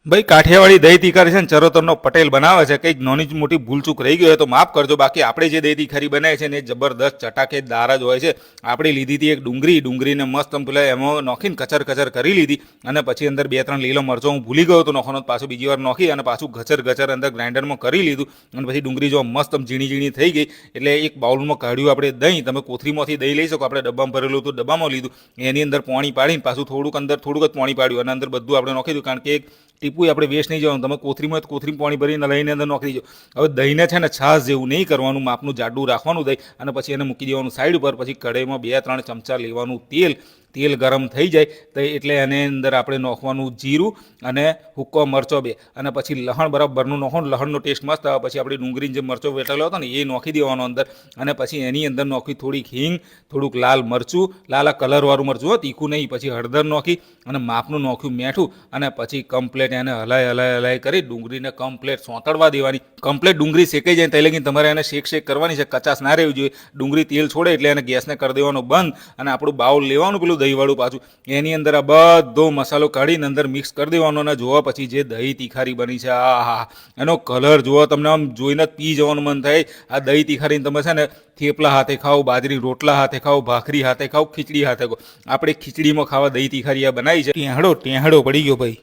ભાઈ કાઠિયાવાડી દહીં તીખારી છે ને ચરોતરનો પટેલ બનાવે છે, કંઈક નાની મોટી ભૂલચૂક રહી ગઈ હોય તો માફ કરજો. બાકી આપણે જે દહીં તીખારી બનાવી છે ને એ જબરદસ્ત ચટાકેદાર જ હોય છે. આપણે લીધી હતી એક ડુંગળીને મસ્ત પેલા એમાં નાખીને કચર કચર કરી લીધી અને પછી અંદર 2-3 લીલો મરચો હું ભૂલી ગયો હતો નાખવાનો, પાછું બીજી વાર નાખી અને પાછું ગચર અંદર ગ્રાઇન્ડરમાં કરી લીધું. અને પછી ડુંગળી જો મસ્ત ઝીણી થઈ ગઈ એટલે એક બાઉલમાં કાઢ્યું આપણે દહીં. તમે કોથરીમાંથી દહીં લઈ શકો, આપણે ડબ્બામાં ભરેલું હતું ડબ્બામાં લીધું, એની અંદર પાણી પાડીને પાછું થોડુંક જ પાણી પાડ્યું અને અંદર બધું આપણે નાખી દીધું, કારણ કે એક ટીપું આપણે વેસ્ટ નહીં જવાનું. તમે કોથરીમાં પાણી ભરીને લઈને અંદર નાખી દેજો. હવે દહીંને છે ને છાશ જેવું નહીં કરવાનું, માપનું જાડું રાખવાનું દહીં અને પછી એને મૂકી દેવાનું સાઈડ ઉપર. પછી કઢાઈમાં 2-3 ચમચા લેવાનું તેલ ગરમ થઈ જાય તો એટલે એની અંદર આપણે નાખવાનું જીરું અને હુક્કો મરચો 2 અને પછી લસણ બરાબરનું નાખવાનું. લસણનો ટેસ્ટ મસ્ત આવે. પછી આપણે ડુંગળીને જે મરચો વેટેલો હતો ને એ નાખી દેવાનો અંદર અને પછી એની અંદર નાખી થોડીક હિંગ, થોડુંક લાલ મરચું, લાલ કલરવાળું મરચું, તીખું નહીં. પછી હળદર નાખી અને માપનું નાખ્યું મીઠું અને પછી કમ્પ્લેટ એને હલાય કરી ડુંગળીને કમ્પ્લેટ સોંતળવા દેવાની. કમ્પ્લેટ ડુંગળી શેકાઈ જાય ત્યાં લગી તમારે એને શેક કરવાની છે, કચાશ ના રહેવી જોઈએ. ડુંગળી તેલ છોડે એટલે એને ગેસને કરી દેવાનો બંધ અને આપણું બાઉલ લેવાનું પેલું દહીંવાળું પાછું, એની અંદર આ બધો મસાલો કાઢીને અંદર મિક્સ કરી દેવાનો અને જોવા પછી જે દહીં તીખારી બની છે, આહા એનો કલર જોવા તમને આમ જોઈને જ પી જવાનું મન થાય. આ દહીં તીખારીને તમે છે ને થેપલા હાથે ખાઓ, બાજરી રોટલા હાથે ખાઓ, ભાખરી હાથે ખાઓ, ખીચડી હાથે ખાઓ. આપણે ખીચડીમાં ખાવા દહીં તીખારી આ બનાવી છે. ટેહડો પડી ગયો ભાઈ.